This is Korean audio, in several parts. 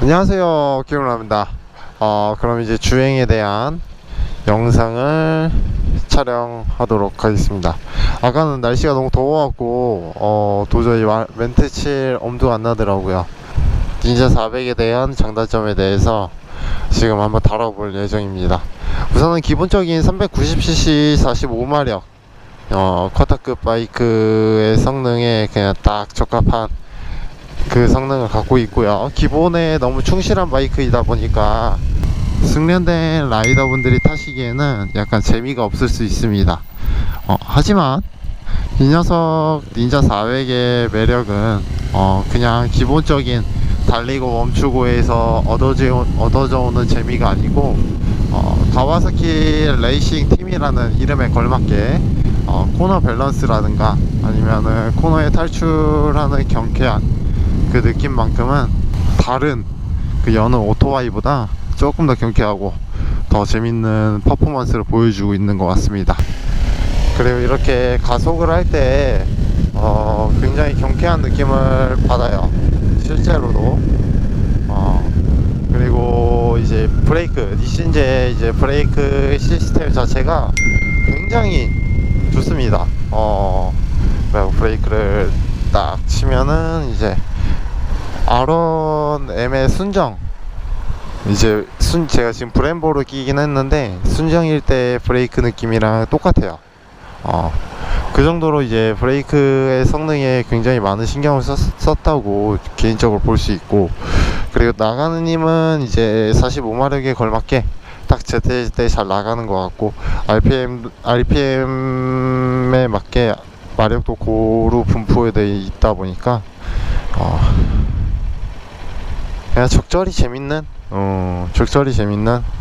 안녕하세요, 김은아입니다. 그럼 이제 주행에 대한 영상을 촬영하도록 하겠습니다. 아까는 날씨가 너무 더워갖고 도저히 멘트 칠 엄두가 안 나더라고요. 닌자 400에 대한 장단점에 대해서 지금 한번 다뤄볼 예정입니다. 우선은 기본적인 390cc 45마력 쿼터급 바이크의 성능에 그냥 딱 적합한 그 성능을 갖고 있고요. 기본에 너무 충실한 바이크이다 보니까 숙련된 라이더분들이 타시기에는 약간 재미가 없을 수 있습니다. 하지만 이 녀석 닌자 400의 매력은 그냥 기본적인 달리고 멈추고에서 얻어져 오는 재미가 아니고 가와사키 레이싱 팀이라는 이름에 걸맞게 코너 밸런스라든가 아니면은 코너에 탈출하는 경쾌한 그 느낌만큼은 다른 그 여느 오토바이보다 조금 더 경쾌하고 더 재밌는 퍼포먼스를 보여주고 있는 것 같습니다. 그리고 이렇게 가속을 할 때 굉장히 경쾌한 느낌을 받아요, 실제로도. 그리고 이제 브레이크, 니신제 이제 브레이크 시스템 자체가 굉장히 좋습니다. 브레이크를 딱 치면은 이제 R1M의 순정, 이제 제가 지금 브렘보를 끼긴 했는데 순정일 때 브레이크 느낌이랑 똑같아요. 그 정도로 이제 브레이크의 성능에 굉장히 많은 신경을 썼다고 개인적으로 볼 수 있고, 그리고 나가는 힘은 이제 45마력에 걸맞게 딱 제때 잘 나가는 것 같고, RPM에 맞게 마력도 고루 분포되어 있다 보니까 그냥 적절히 재밌는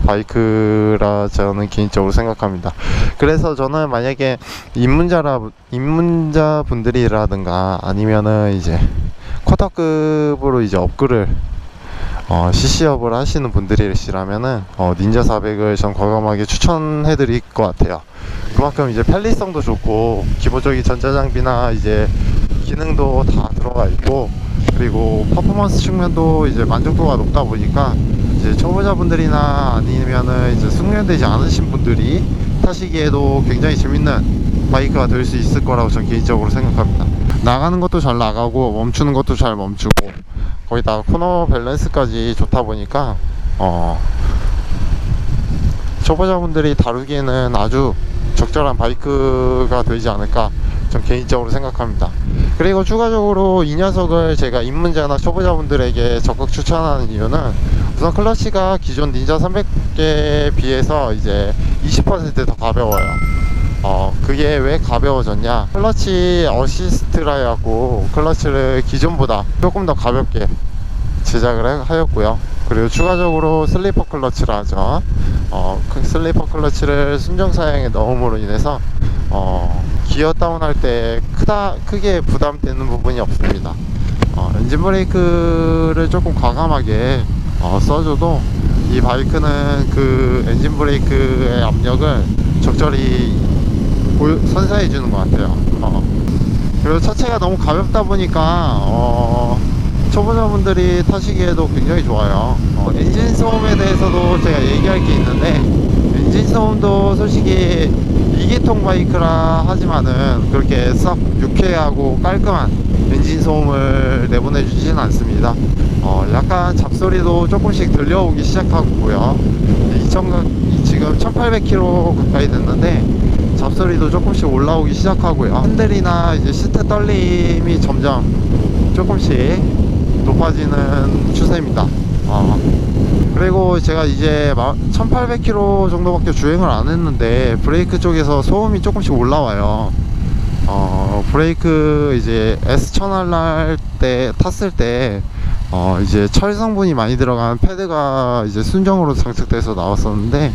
바이크라 저는 개인적으로 생각합니다. 그래서 저는 만약에 입문자 분들이라든가 아니면은 이제 쿼터급으로 이제 업글을 CC업을 하시는 분들이시라면은 닌자 400을 전 과감하게 추천해 드릴 것 같아요. 그만큼 이제 편리성도 좋고 기본적인 전자장비나 이제 기능도 다 들어가 있고, 그리고 퍼포먼스 측면도 이제 만족도가 높다 보니까 이제 초보자분들이나 아니면은 이제 숙련되지 않으신 분들이 타시기에도 굉장히 재밌는 바이크가 될 수 있을 거라고 저는 개인적으로 생각합니다. 나가는 것도 잘 나가고 멈추는 것도 잘 멈추고 거기다가 코너 밸런스까지 좋다 보니까 초보자분들이 다루기에는 아주 적절한 바이크가 되지 않을까 전 개인적으로 생각합니다. 그리고 추가적으로 이 녀석을 제가 입문자나 초보자분들에게 적극 추천하는 이유는 우선 클러치가 기존 닌자 300에 비해서 이제 20% 더 가벼워요. 그게 왜 가벼워졌냐, 클러치 어시스트라 해갖고 클러치를 기존보다 조금 더 가볍게 제작을 하였고요. 그리고 추가적으로 슬리퍼 클러치라 하죠. 그 슬리퍼 클러치를 순정 사양에 넣음으로 인해서 기어 다운할 때 크게 부담되는 부분이 없습니다. 엔진 브레이크를 조금 과감하게 써줘도 이 바이크는 그 엔진 브레이크의 압력을 적절히 선사해 주는 것 같아요. 그리고 차체가 너무 가볍다 보니까 초보자분들이 타시기에도 굉장히 좋아요. 엔진 소음에 대해서도 제가 얘기할 게 있는데, 엔진 소음도 솔직히 2기통 바이크라 하지만은 그렇게 썩 유쾌하고 깔끔한 엔진 소음을 내보내주지는 않습니다. 약간 잡소리도 조금씩 들려오기 시작하고요. 지금 1800km 가까이 됐는데 잡소리도 조금씩 올라오기 시작하고요. 핸들이나 이제 시트 떨림이 점점 조금씩 높아지는 추세입니다. 그리고 제가 이제 1800km 정도밖에 주행을 안 했는데 브레이크 쪽에서 소음이 조금씩 올라와요. 브레이크 이제 S1000R 때 탔을 때 이제 철 성분이 많이 들어간 패드가 이제 순정으로 장착돼서 나왔었는데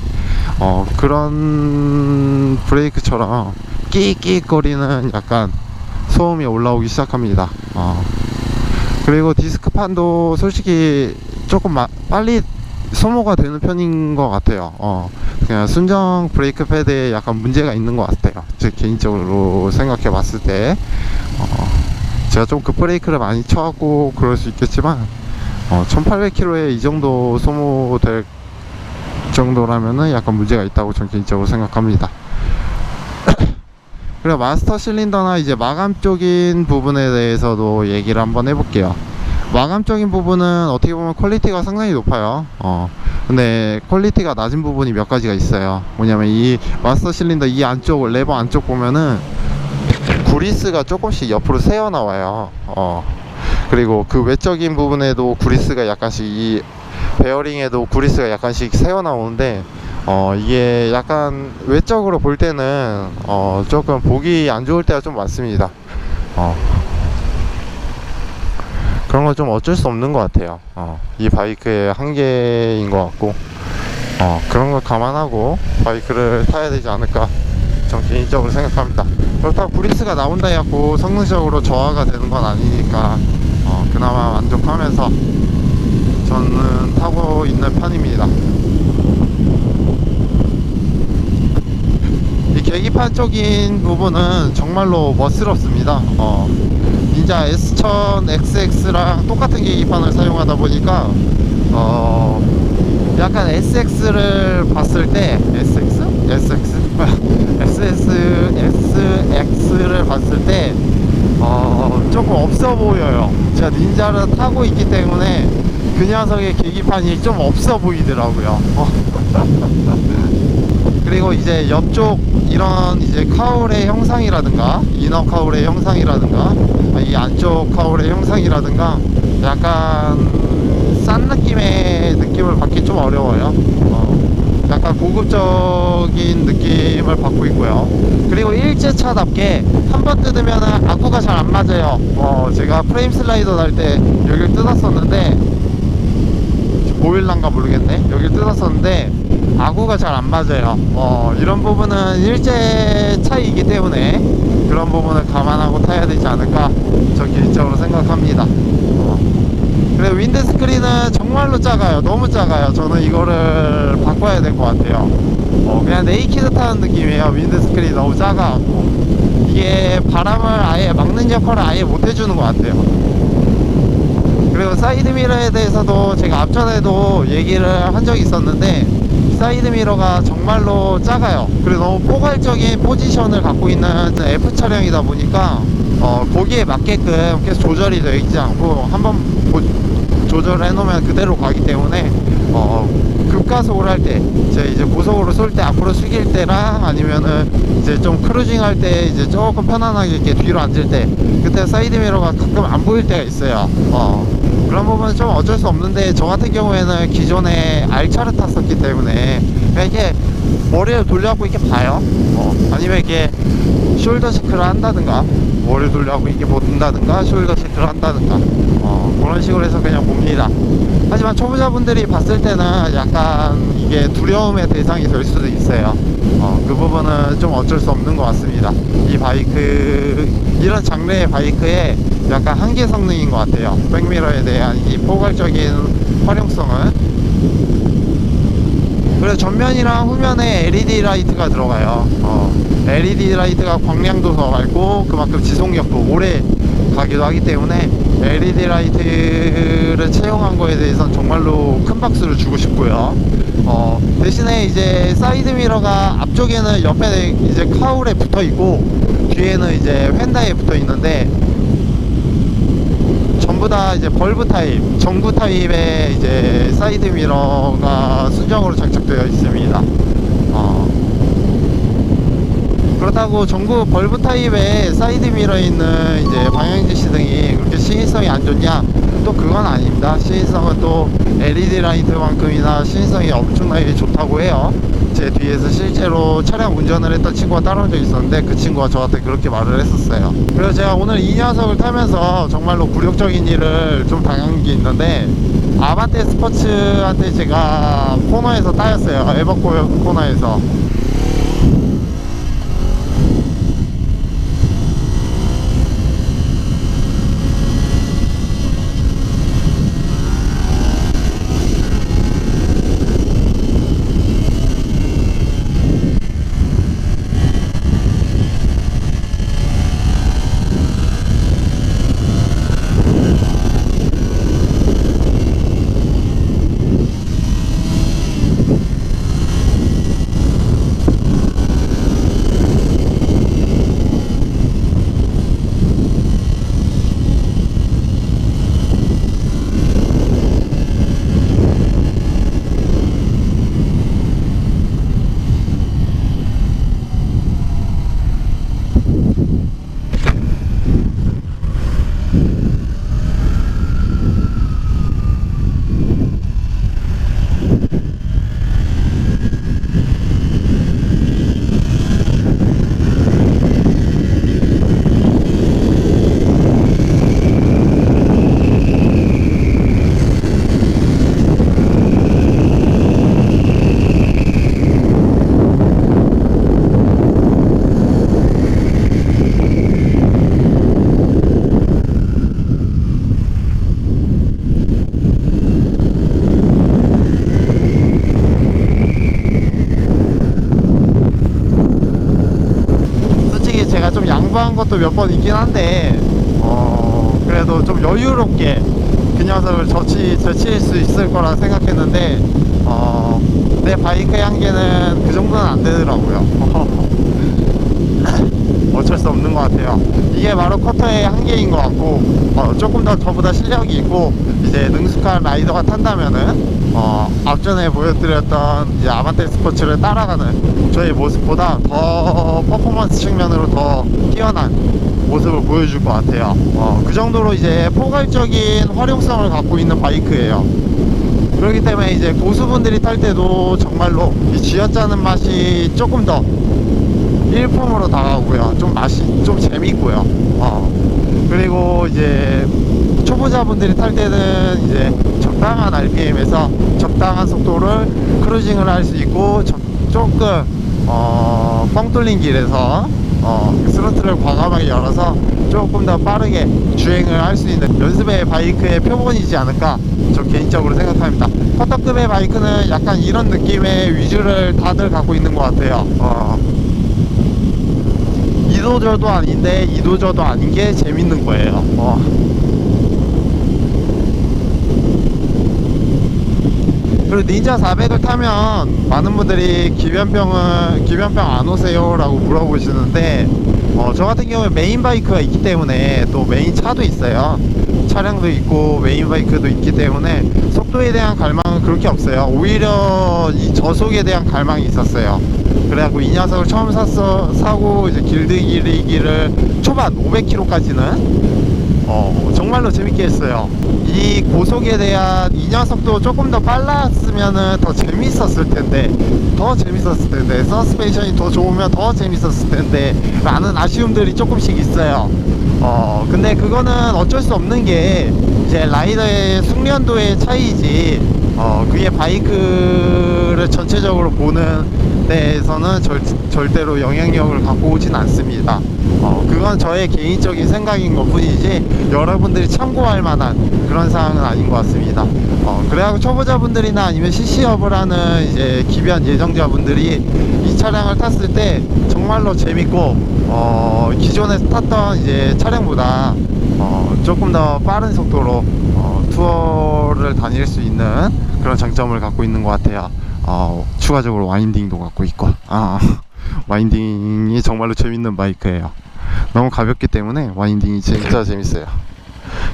그런 브레이크처럼 끼익끼익거리는 약간 소음이 올라오기 시작합니다. 그리고 디스크판도 솔직히 조금 빨리 소모가 되는 편인 것 같아요. 그냥 순정 브레이크 패드에 약간 문제가 있는 것 같아요, 제 개인적으로 생각해 봤을 때. 제가 좀 급브레이크를 많이 쳐갖고 그럴 수 있겠지만 1800km에 이 정도 소모될 정도라면은 약간 문제가 있다고 저는 개인적으로 생각합니다. 그리고 마스터 실린더나 이제 마감적인 부분에 대해서도 얘기를 한번 해볼게요. 마감적인 부분은 어떻게 보면 퀄리티가 상당히 높아요. 근데 퀄리티가 낮은 부분이 몇 가지가 있어요. 뭐냐면 이 마스터 실린더 이 안쪽 레버 안쪽 보면은 구리스가 조금씩 옆으로 새어 나와요. 그리고 그 외적인 부분에도 구리스가 약간씩, 이 베어링에도 구리스가 약간씩 새어 나오는데 이게 약간 외적으로 볼 때는 조금 보기 안 좋을 때가 좀 많습니다. 그런 건 좀 어쩔 수 없는 것 같아요. 이 바이크의 한계인 것 같고, 그런 걸 감안하고 바이크를 타야 되지 않을까 전 개인적으로 생각합니다. 그렇다고 구리스가 나온다 해갖고 성능적으로 저하가 되는 건 아니니까 그나마 만족하면서 저는 타고 있는 편입니다. 이 계기판 쪽인 부분은 정말로 멋스럽습니다. 닌자 S1000XX랑 똑같은 계기판을 사용하다 보니까 약간 SX를 봤을 때 SX를 봤을 때 조금 없어 보여요. 제가 닌자를 타고 있기 때문에 그 녀석의 계기판이 좀 없어 보이더라고요. 그리고 이제 옆쪽 이런 이제 카울의 형상이라든가, 이너 카울의 형상이라든가, 이 안쪽 카울의 형상이라든가 약간 싼 느낌을 받기 좀 어려워요. 약간 고급적인 느낌을 받고 있고요. 그리고 일제차답게 한번 뜯으면 아구가 잘 안 맞아요. 제가 프레임 슬라이더 달 때 여기를 뜯었었는데, 보일란가 모르겠네, 여기를 뜯었었는데 아구가 잘 안 맞아요. 이런 부분은 일제 차이이기 때문에 그런 부분을 감안하고 타야 되지 않을까 저 개인적으로 생각합니다. 그리고 윈드 스크린은 정말로 작아요. 너무 작아요. 저는 이거를 바꿔야 될 것 같아요. 그냥 네이키드 타는 느낌이에요. 윈드 스크린이 너무 작아갖고 이게 바람을 아예 막는 역할을 아예 못 해주는 것 같아요. 그리고 사이드미러에 대해서도 제가 앞전에도 얘기를 한 적이 있었는데, 사이드미러가 정말로 작아요. 그리고 너무 포괄적인 포지션을 갖고 있는 F 차량이다 보니까 거기에 맞게끔 계속 조절이 되어 있지 않고 한번 조절을 해놓으면 그대로 가기 때문에 급가속을 할 때, 이제 고속으로 쏠 때 앞으로 숙일 때랑, 아니면은 이제 좀 크루징 할 때 이제 조금 편안하게 이렇게 뒤로 앉을 때, 그때 사이드미러가 가끔 안 보일 때가 있어요. 그런 부분은 좀 어쩔 수 없는데, 저 같은 경우에는 기존에 R차를 탔었기 때문에 그냥 이렇게 머리를 돌려갖고 이렇게 봐요. 아니면 이렇게 숄더 체크를 한다든가, 머리를 돌려갖고 이렇게 본다든가, 숄더 체크를 한다든가, 그런 식으로 해서 그냥 봅니다. 하지만 초보자분들이 봤을 때는 약간 이게 두려움의 대상이 될 수도 있어요. 그 부분은 좀 어쩔 수 없는 것 같습니다. 이 바이크, 이런 장르의 바이크의 약간 한계 성능인 것 같아요. 백미러에 대한 이 포괄적인 활용성은. 그래서 전면이랑 후면에 LED 라이트가 들어가요. LED 라이트가 광량도 더 밝고 그만큼 지속력도 오래 가기도 하기 때문에 LED 라이트를 채용한 거에 대해서는 정말로 큰 박수를 주고 싶고요. 대신에 이제 사이드 미러가 앞쪽에는 옆에 이제 카울에 붙어 있고 뒤에는 이제 휀다에 붙어 있는데, 전부 다 이제 벌브 타입, 전구 타입의 이제 사이드 미러가 순정으로 장착되어 있습니다. 그렇다고 전구 벌브 타입의 사이드 미러에 있는 이제 방향지 시등이 그렇게 시인성이 안 좋냐? 또 그건 아닙니다. 시인성은 또 LED 라이트만큼이나 시인성이 엄청나게 좋다고 해요. 제 뒤에서 실제로 차량 운전을 했던 친구가 따라온 적이 있었는데, 그 친구가 저한테 그렇게 말을 했었어요. 그래서 제가 오늘 이 녀석을 타면서 정말로 굴욕적인 일을 좀 당한 게 있는데, 아반떼 스포츠한테 제가 코너에서 따였어요. 에버코어 코너에서. 것도 몇 번 있긴 한데 그래도 좀 여유롭게 그 녀석을 제칠 수 있을 거라 생각했는데 내 바이크의 한계는 그 정도는 안 되더라고요. 어쩔 수 없는 것 같아요. 이게 바로 커터의 한계인 것 같고, 조금 더 저보다 실력이 있고 이제 능숙한 라이더가 탄다면은 앞전에 보여드렸던 이제 아반떼 스포츠를 따라가는 저의 모습보다 더 퍼포먼스 측면으로 더 뛰어난 모습을 보여줄 것 같아요. 그 정도로 이제 포괄적인 활용성을 갖고 있는 바이크예요. 그렇기 때문에 이제 고수분들이 탈 때도 정말로 이 쥐어짜는 맛이 조금 더 일품으로 다가오고요. 좀 맛이 좀 재밌고요. 그리고 이제 초보자분들이 탈 때는 이제 적당한 RPM에서 적당한 속도를 크루징을 할 수 있고 조금 뻥 뚫린 길에서 스로틀을 과감하게 열어서 조금 더 빠르게 주행을 할 수 있는 연습의 바이크의 표본이지 않을까 저 개인적으로 생각합니다. 퍼터급의 바이크는 약간 이런 느낌의 위주를 다들 갖고 있는 것 같아요. 이도저도 아닌데 이도저도 아닌 게 재밌는 거예요. 그리고 닌자 400을 타면 많은 분들이 기변병 안 오세요? 라고 물어보시는데 저 같은 경우에 메인 바이크가 있기 때문에 또 메인 차도 있어요. 차량도 있고 메인 바이크도 있기 때문에 속도에 대한 갈망은 그렇게 없어요. 오히려 이 저속에 대한 갈망이 있었어요. 그래갖고 이 녀석을 처음 사고 이제 길들이기를 초반 500km까지는 정말로 재밌게 했어요. 이 고속에 대한 이 녀석도 조금 더 빨랐으면은 더 재밌었을 텐데 서스펜션이 더 좋으면 더 재밌었을 텐데 라는 아쉬움들이 조금씩 있어요. 근데 그거는 어쩔 수 없는 게 이제 라이더의 숙련도의 차이지 그게 바이크를 전체적으로 보는 데에서는 절대로 영향력을 갖고 오진 않습니다. 그건 저의 개인적인 생각인 것 뿐이지 여러분들이 참고할 만한 그런 사항은 아닌 것 같습니다. 그래갖고 초보자분들이나 아니면 CC업을 하는 이제 기변 예정자분들이 이 차량을 탔을 때 정말로 재밌고 기존에 탔던 이제 차량보다 조금 더 빠른 속도로 투어를 다닐 수 있는 그런 장점을 갖고 있는 것 같아요. 추가적으로 와인딩도 갖고 있고 와인딩이 정말로 재밌는 바이크예요. 너무 가볍기 때문에 와인딩이 진짜 재밌어요.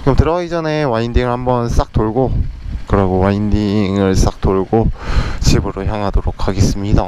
그럼 들어가기 전에 와인딩을 한번 싹 돌고 그러고 와인딩을 싹 돌고 집으로 향하도록 하겠습니다.